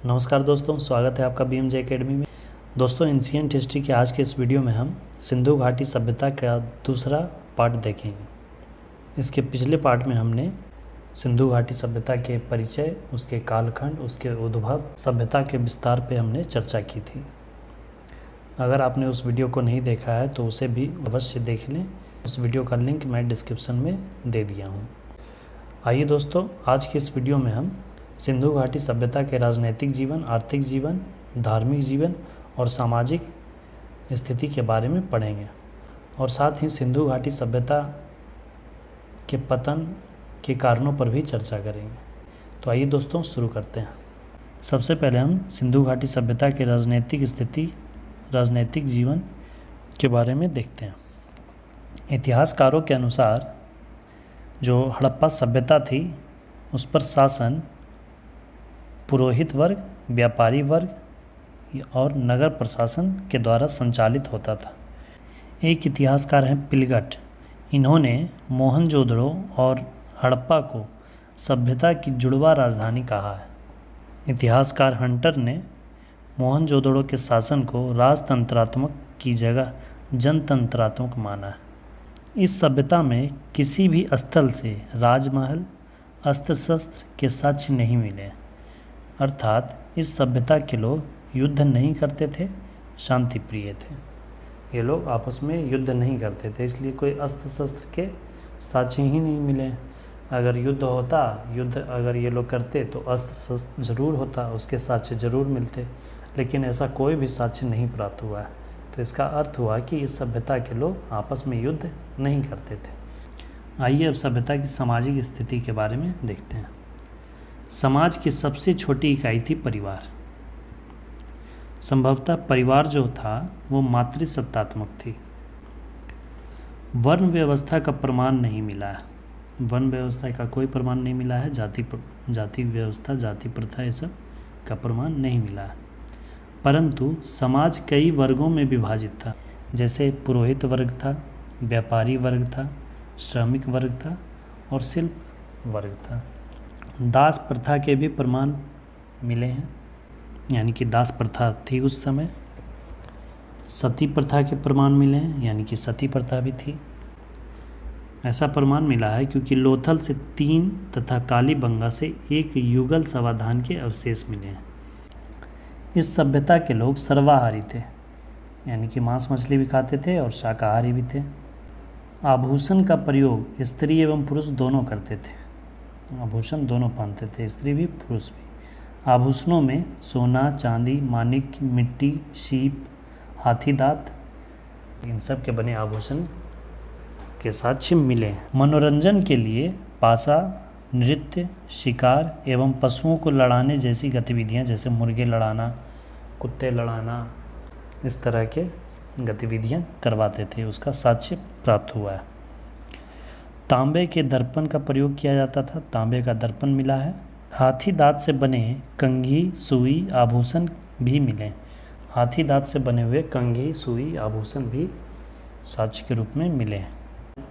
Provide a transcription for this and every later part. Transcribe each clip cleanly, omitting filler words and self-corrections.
नमस्कार दोस्तों, स्वागत है आपका BMJ एकेडमी में। दोस्तों, एंशिएंट हिस्ट्री के आज के इस वीडियो में हम सिंधु घाटी सभ्यता का दूसरा पार्ट देखेंगे। इसके पिछले पार्ट में हमने सिंधु घाटी सभ्यता के परिचय, उसके कालखंड, उसके उद्भव, सभ्यता के विस्तार पे हमने चर्चा की थी। अगर आपने उस वीडियो को नहीं देखा है तो उसे भी अवश्य देख लें। उस वीडियो का लिंक मैं डिस्क्रिप्शन में दे दिया हूँ। आइए दोस्तों, आज की इस वीडियो में हम सिंधु घाटी सभ्यता के राजनीतिक जीवन, आर्थिक जीवन, धार्मिक जीवन और सामाजिक स्थिति के बारे में पढ़ेंगे और साथ ही सिंधु घाटी सभ्यता के पतन के कारणों पर भी चर्चा करेंगे। तो आइए दोस्तों, शुरू करते हैं। सबसे पहले हम सिंधु घाटी सभ्यता के राजनीतिक स्थिति, राजनीतिक जीवन के बारे में देखते हैं। इतिहासकारों के अनुसार जो हड़प्पा सभ्यता थी उस पर शासन पुरोहित वर्ग, व्यापारी वर्ग और नगर प्रशासन के द्वारा संचालित होता था। एक इतिहासकार हैं पिलगट। इन्होंने मोहनजोदड़ो और हड़प्पा को सभ्यता की जुड़वा राजधानी कहा है। इतिहासकार हंटर ने मोहनजोदड़ो के शासन को राजतंत्रात्मक की जगह जनतंत्रात्मक माना है। इस सभ्यता में किसी भी स्थल से राजमहल, अस्त्र शस्त्र के साक्ष्य नहीं मिले, अर्थात इस सभ्यता के लोग युद्ध नहीं करते थे, शांति प्रिय थे। ये लोग आपस में युद्ध नहीं करते थे, इसलिए कोई अस्त्र शस्त्र के साक्ष्य ही नहीं मिले। अगर युद्ध होता, अगर ये लोग करते तो अस्त्र शस्त्र जरूर होता, उसके साक्ष्य जरूर मिलते, लेकिन ऐसा कोई भी साक्ष्य नहीं प्राप्त हुआ है। तो इसका अर्थ हुआ कि इस सभ्यता के लोग आपस में युद्ध नहीं करते थे। आइए अब सभ्यता की सामाजिक स्थिति के बारे में देखते हैं। समाज की सबसे छोटी इकाई थी परिवार। संभवतः परिवार जो था वो मातृसत्तात्मक थी। वर्ण व्यवस्था का प्रमाण नहीं मिला है। वर्ण व्यवस्था का कोई प्रमाण नहीं मिला है। जाति व्यवस्था, जाति प्रथा, ये सब का प्रमाण नहीं मिला है। परंतु समाज कई वर्गों में विभाजित था। जैसे पुरोहित वर्ग था, व्यापारी वर्ग था, श्रमिक वर्ग था और शिल्प वर्ग था। दास प्रथा के भी प्रमाण मिले हैं, यानी कि दास प्रथा थी उस समय। सती प्रथा के प्रमाण मिले हैं, यानी कि सती प्रथा भी थी। ऐसा प्रमाण मिला है क्योंकि लोथल से 3 तथा कालीबंगा से 1 युगल समाधान के अवशेष मिले हैं। इस सभ्यता के लोग सर्वाहारी थे, यानी कि मांस मछली भी खाते थे और शाकाहारी भी थे। आभूषण का प्रयोग स्त्री एवं पुरुष दोनों करते थे। आभूषण दोनों पहनते थे, स्त्री भी पुरुष भी। आभूषणों में सोना, चांदी, माणिक, मिट्टी, सीप, हाथी दांत, इन सब के बने आभूषण के साक्ष्य मिले। मनोरंजन के लिए पासा, नृत्य, शिकार एवं पशुओं को लड़ाने जैसी गतिविधियां, जैसे मुर्गे लड़ाना, कुत्ते लड़ाना, इस तरह के गतिविधियां करवाते थे, उसका साक्ष्य प्राप्त हुआ है। तांबे के दर्पण का प्रयोग किया जाता था। तांबे का दर्पण मिला है। हाथी दांत से बने कंघी, सुई, आभूषण भी मिले। हाथी दांत से बने हुए कंघी, सुई, आभूषण भी साक्ष्य के रूप में मिले।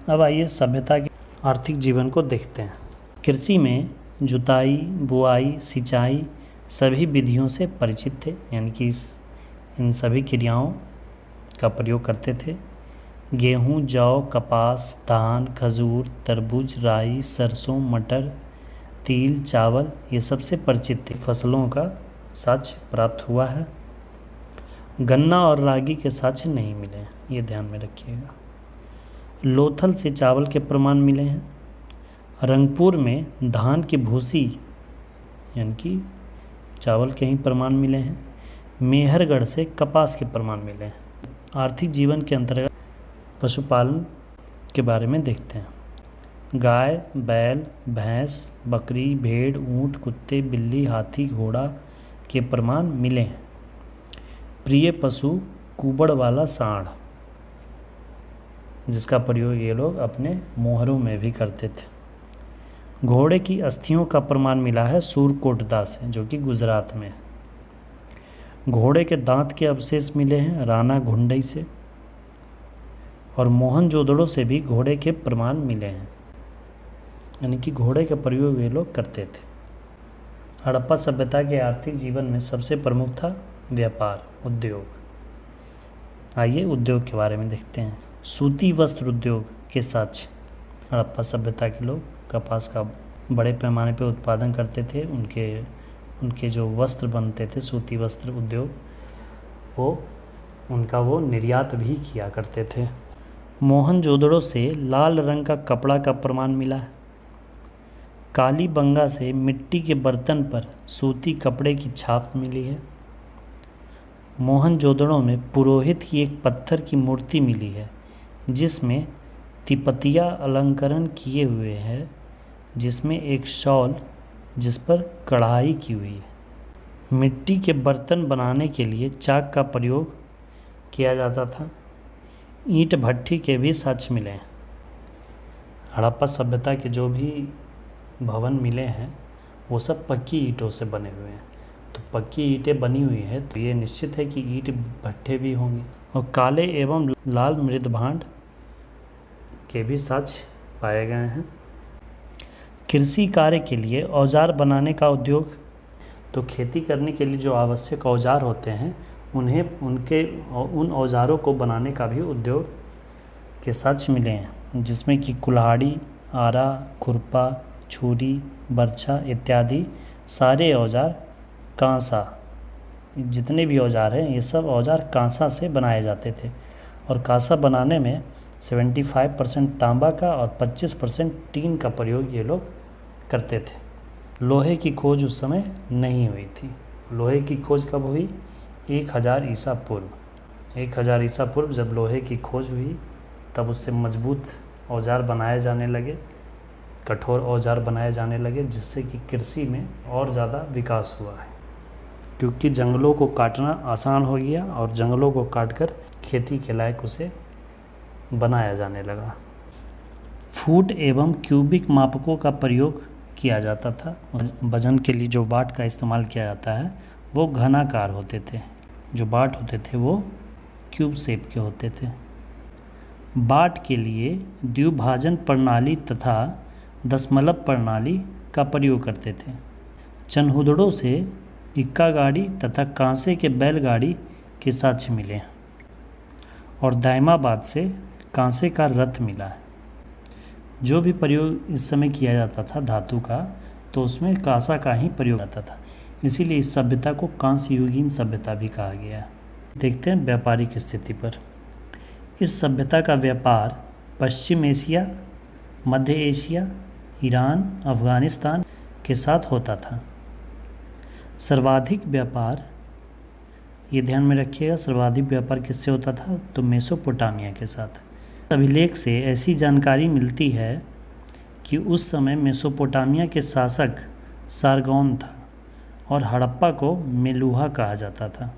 अब आइए सभ्यता के आर्थिक जीवन को देखते हैं। कृषि में जुताई, बुआई, सिंचाई सभी विधियों से परिचित थे, यानी कि इन सभी क्रियाओं का प्रयोग करते थे। गेहूँ, जौ, कपास, धान, खजूर, तरबूज, राई, सरसों, मटर, तिल, चावल, ये सबसे परिचित थे। फसलों का साक्ष्य प्राप्त हुआ है। गन्ना और रागी के साक्ष्य नहीं मिले, ये ध्यान में रखिएगा। लोथल से चावल के प्रमाण मिले हैं। रंगपुर में धान की भूसी, यानी कि चावल के ही प्रमाण मिले हैं। मेहरगढ़ से कपास के प्रमाण मिले हैं। आर्थिक जीवन के अंतर्गत पशुपालन के बारे में देखते हैं। गाय, बैल, भैंस, बकरी, भेड़, ऊंट, कुत्ते, बिल्ली, हाथी, घोड़ा के प्रमाण मिले हैं। प्रिय पशु कुबड़ वाला सांड, जिसका प्रयोग ये लोग अपने मोहरों में भी करते थे। घोड़े की अस्थियों का प्रमाण मिला है सूरकोटदा से, जो कि गुजरात में है। घोड़े के दांत के अवशेष मिले हैं राणा घुंडई से, और मोहनजोदड़ो से भी घोड़े के प्रमाण मिले हैं, यानी कि घोड़े का प्रयोग ये लोग करते थे। हड़प्पा सभ्यता के आर्थिक जीवन में सबसे प्रमुख था व्यापार, उद्योग। आइए उद्योग के बारे में देखते हैं। सूती वस्त्र उद्योग के साक्ष्य। हड़प्पा सभ्यता के लोग कपास का बड़े पैमाने पर उत्पादन करते थे। उनके जो वस्त्र बनते थे, सूती वस्त्र उद्योग, वो निर्यात भी किया करते थे। मोहनजोदड़ो से लाल रंग का कपड़ा का प्रमाण मिला है। कालीबंगा से मिट्टी के बर्तन पर सूती कपड़े की छाप मिली है। मोहनजोदड़ो में पुरोहित की एक पत्थर की मूर्ति मिली है जिसमें तिपतिया अलंकरण किए हुए हैं, जिसमें एक शॉल जिस पर कढ़ाई की हुई है। मिट्टी के बर्तन बनाने के लिए चाक का प्रयोग किया जाता था। ईंट भट्ठी के भी साक्ष्य मिले हैं। हड़प्पा सभ्यता के जो भी भवन मिले हैं वो सब पक्की ईंटों से बने हुए हैं। तो पक्की ईंटें बनी हुई है तो ये निश्चित है कि ईंट भट्ठे भी होंगे। और काले एवं लाल मृद भांड के भी साक्ष्य पाए गए हैं। कृषि कार्य के लिए औजार बनाने का उद्योग। तो खेती करने के लिए जो आवश्यक औजार होते हैं उन औजारों को बनाने का भी उद्योग के साक्ष्य मिले हैं, जिसमें कि कुल्हाड़ी, आरा, खुरपा, छुरी, बर्छा इत्यादि सारे औजार कांसा, जितने भी औजार हैं ये सब औजार कांसा से बनाए जाते थे। और कांसा बनाने में 75% तांबा का और 25% टीन का प्रयोग ये लोग करते थे। लोहे की खोज उस समय नहीं हुई थी। लोहे की खोज कब हुई? 1000 ईसा पूर्व। 1000 ईसा पूर्व जब लोहे की खोज हुई तब उससे मजबूत औजार बनाए जाने लगे, कठोर औजार बनाए जाने लगे, जिससे कि कृषि में और ज़्यादा विकास हुआ है, क्योंकि जंगलों को काटना आसान हो गया और जंगलों को काटकर खेती के लायक उसे बनाया जाने लगा। फुट एवं क्यूबिक मापकों का प्रयोग किया जाता था। वजन के लिए जो बाट का इस्तेमाल किया जाता है वो घनाकार होते थे। जो बाट होते थे वो क्यूब शेप के होते थे। बाट के लिए द्विभाजन प्रणाली तथा दशमलव प्रणाली का प्रयोग करते थे। चनहुदड़ों से इक्का गाड़ी तथा कांसे के बैलगाड़ी के साक्ष्य मिले हैं। और दायमाबाद से कांसे का रथ मिला है। जो भी प्रयोग इस समय किया जाता था धातु का, तो उसमें कांसा का ही प्रयोग आता था, इसीलिए इस सभ्यता को कांस्य युगीन सभ्यता भी कहा गया है। देखते हैं व्यापारिक स्थिति पर। इस सभ्यता का व्यापार पश्चिम एशिया, मध्य एशिया, ईरान, अफ़गानिस्तान के साथ होता था। सर्वाधिक व्यापार, ये ध्यान में रखिएगा, सर्वाधिक व्यापार किससे होता था? तो मेसोपोटामिया के साथ। अभिलेख से ऐसी जानकारी मिलती है कि उस समय मेसोपोटामिया के शासक सारगौन था और हड़प्पा को मेलुहा कहा जाता था।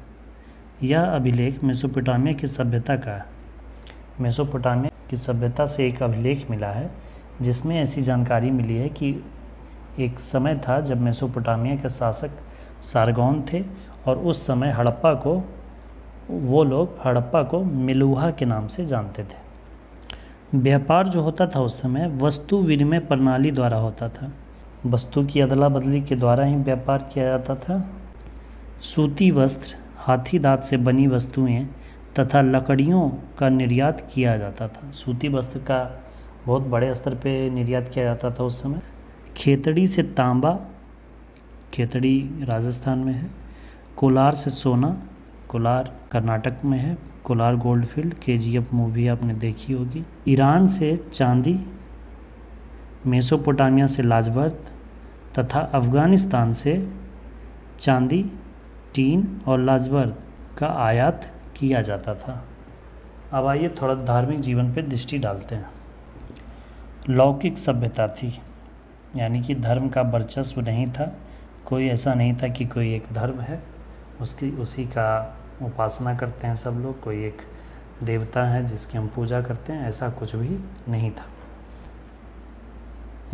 यह अभिलेख मेसोपोटामिया की सभ्यता का है। मेसोपोटामिया की सभ्यता से एक अभिलेख मिला है जिसमें ऐसी जानकारी मिली है कि एक समय था जब मेसोपोटामिया के शासक सारगौन थे और उस समय वो लोग हड़प्पा को मेलुहा के नाम से जानते थे। व्यापार जो होता था उस समय वस्तु विनिमय प्रणाली द्वारा होता था। वस्तु की अदला बदली के द्वारा ही व्यापार किया जाता था। सूती वस्त्र, हाथी दांत से बनी वस्तुएं तथा लकड़ियों का निर्यात किया जाता था। सूती वस्त्र का बहुत बड़े स्तर पे निर्यात किया जाता था उस समय। खेतड़ी से तांबा, खेतड़ी राजस्थान में है। कोलार से सोना, कोलार कर्नाटक में है। Kolar gold field, KGF movie आपने देखी होगी। ईरान से चांदी, मेसोपोटामिया से लाजवर्द तथा अफ़गानिस्तान से चांदी, टीन और लाजवर्द का आयात किया जाता था। अब आइए थोड़ा धार्मिक जीवन पर दृष्टि डालते हैं। लौकिक सभ्यता थी, यानी कि धर्म का वर्चस्व नहीं था। कोई ऐसा नहीं था कि कोई एक धर्म है उसी का उपासना करते हैं सब लोग, कोई एक देवता है जिसकी हम पूजा करते हैं, ऐसा कुछ भी नहीं था।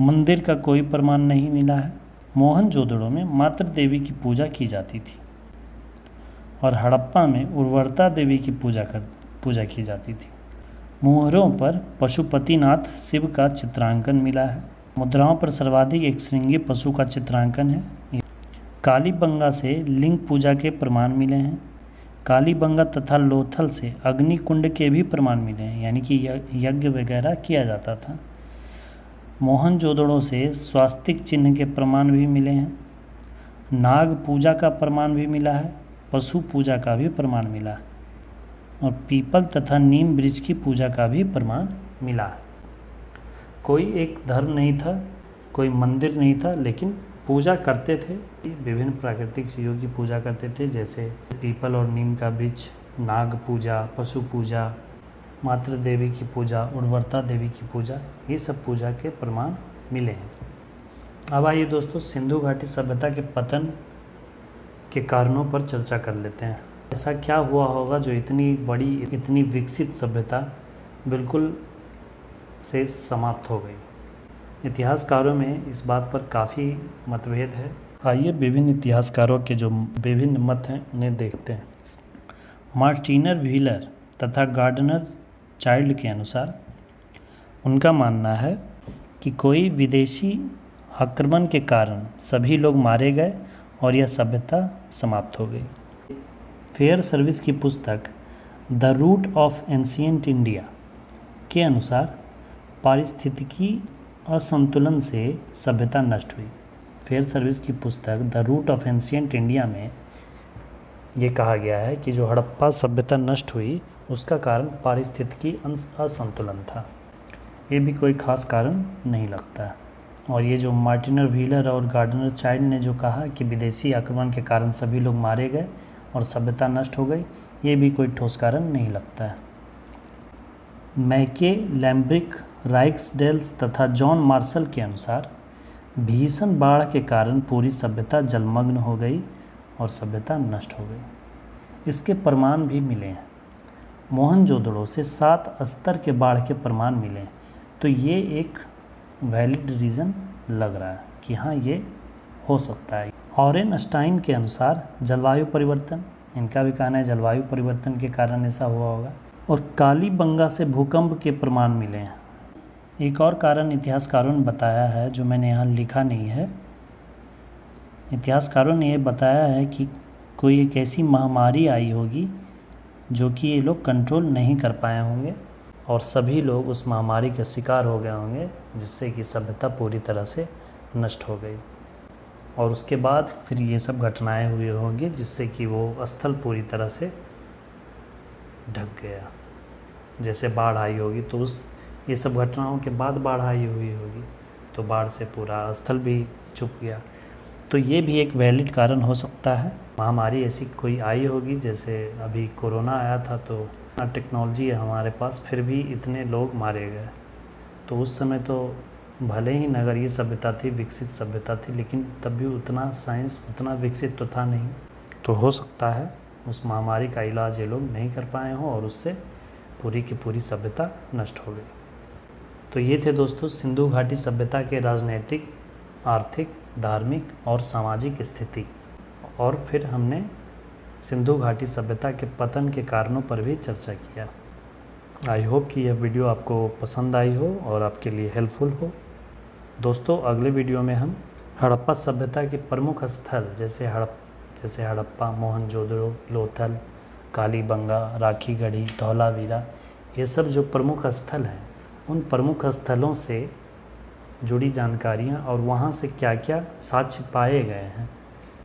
मंदिर का कोई प्रमाण नहीं मिला है। मोहनजोदड़ो में मातृ देवी की पूजा की जाती थी और हड़प्पा में उर्वरता देवी की पूजा की जाती थी। मुहरों पर पशुपतिनाथ शिव का चित्रांकन मिला है। मुद्राओं पर सर्वाधिक एक श्रृंगी पशु का चित्रांकन है। कालीबंगा से लिंग पूजा के प्रमाण मिले हैं। कालीबंगा तथा लोथल से अग्नि कुंड के भी प्रमाण मिले हैं, यानी कि यज्ञ वगैरह किया जाता था। मोहनजोदड़ो से स्वास्तिक चिन्ह के प्रमाण भी मिले हैं। नाग पूजा का प्रमाण भी मिला है, पशु पूजा का भी प्रमाण मिला और पीपल तथा नीम वृक्ष की पूजा का भी प्रमाण मिला है। कोई एक धर्म नहीं था, कोई मंदिर नहीं था, लेकिन पूजा करते थे। विभिन्न प्राकृतिक चीज़ों की पूजा करते थे, जैसे पीपल और नीम का वृक्ष, नाग पूजा, पशु पूजा, मातृ देवी की पूजा, उर्वरता देवी की पूजा, ये सब पूजा के प्रमाण मिले हैं। अब आइए दोस्तों सिंधु घाटी सभ्यता के पतन के कारणों पर चर्चा कर लेते हैं। ऐसा क्या हुआ होगा जो इतनी बड़ी, इतनी विकसित सभ्यता बिल्कुल से समाप्त हो गई। इतिहासकारों में इस बात पर काफ़ी मतभेद है। आइए विभिन्न इतिहासकारों के जो विभिन्न मत हैं उन्हें देखते हैं। मार्टिनर व्हीलर तथा गार्डनर चाइल्ड के अनुसार उनका मानना है कि कोई विदेशी आक्रमण के कारण सभी लोग मारे गए और यह सभ्यता समाप्त हो गई। फेयर सर्विस की पुस्तक the root of ancient India के अनुसार पारिस्थितिकी असंतुलन से सभ्यता नष्ट हुई। फेयर सर्विस की पुस्तक the root of ancient India में ये कहा गया है कि जो हड़प्पा सभ्यता नष्ट हुई उसका कारण पारिस्थितिकी असंतुलन था। ये भी कोई खास कारण नहीं लगता है। और ये जो मार्टिनर व्हीलर और गार्डनर चाइल्ड ने जो कहा कि विदेशी आक्रमण के कारण सभी लोग मारे गए और सभ्यता नष्ट हो गई, ये भी कोई ठोस कारण नहीं लगता है। मैके, लैम्ब्रिक, राइक्सडेल्स तथा जॉन मार्शल के अनुसार भीषण बाढ़ के कारण पूरी सभ्यता जलमग्न हो गई और सभ्यता नष्ट हो गई। इसके प्रमाण भी मिले हैं। मोहनजोदड़ो से 7 स्तर के बाढ़ के प्रमाण मिले हैं। तो ये एक वैलिड रीज़न लग रहा है कि हाँ ये हो सकता है। ऑरेनस्टाइन के अनुसार जलवायु परिवर्तन, इनका भी कहना है जलवायु परिवर्तन के कारण ऐसा हुआ होगा। और कालीबंगा से भूकंप के प्रमाण मिले हैं। एक और कारण इतिहासकारों ने बताया है जो मैंने यहाँ लिखा नहीं है। इतिहासकारों ने ये बताया है कि कोई एक ऐसी महामारी आई होगी जो कि ये लोग कंट्रोल नहीं कर पाए होंगे और सभी लोग उस महामारी के शिकार हो गए होंगे, जिससे कि सभ्यता पूरी तरह से नष्ट हो गई। और उसके बाद फिर ये सब घटनाएं हुई होंगी जिससे कि वो स्थल पूरी तरह से ढक गया। जैसे बाढ़ आई होगी तो ये सब घटनाओं के बाद बाढ़ आई हुई होगी तो बाढ़ से पूरा स्थल भी चुप गया। तो ये भी एक वैलिड कारण हो सकता है। महामारी ऐसी कोई आई होगी, जैसे अभी कोरोना आया था तो टेक्नोलॉजी है हमारे पास, फिर भी इतने लोग मारे गए। तो उस समय तो भले ही नगरीय सभ्यता थी, विकसित सभ्यता थी, लेकिन तब भी उतना साइंस उतना विकसित तो था नहीं। तो हो सकता है उस महामारी का इलाज ये लोग नहीं कर पाए हों और उससे पूरी की पूरी सभ्यता नष्ट हो गई। तो ये थे दोस्तों सिंधु घाटी सभ्यता के राजनैतिक, आर्थिक, धार्मिक और सामाजिक स्थिति। और फिर हमने सिंधु घाटी सभ्यता के पतन के कारणों पर भी चर्चा किया। आई होप कि यह वीडियो आपको पसंद आई हो और आपके लिए हेल्पफुल हो। दोस्तों अगले वीडियो में हम हड़प्पा सभ्यता के प्रमुख स्थल जैसे हड़प्पा, मोहनजोदड़ो, लोथल, कालीबंगा, राखीगढ़ी, धौलावीरा, ये सब जो प्रमुख स्थल हैं उन प्रमुख स्थलों से जुड़ी जानकारियाँ और वहाँ से क्या क्या साक्ष्य पाए गए हैं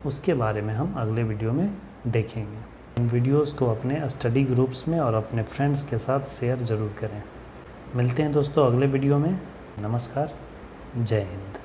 उसके बारे में हम अगले वीडियो में देखेंगे। इन वीडियोस को अपने स्टडी ग्रुप्स में और अपने फ्रेंड्स के साथ शेयर ज़रूर करें। मिलते हैं दोस्तों अगले वीडियो में। नमस्कार, जय हिंद।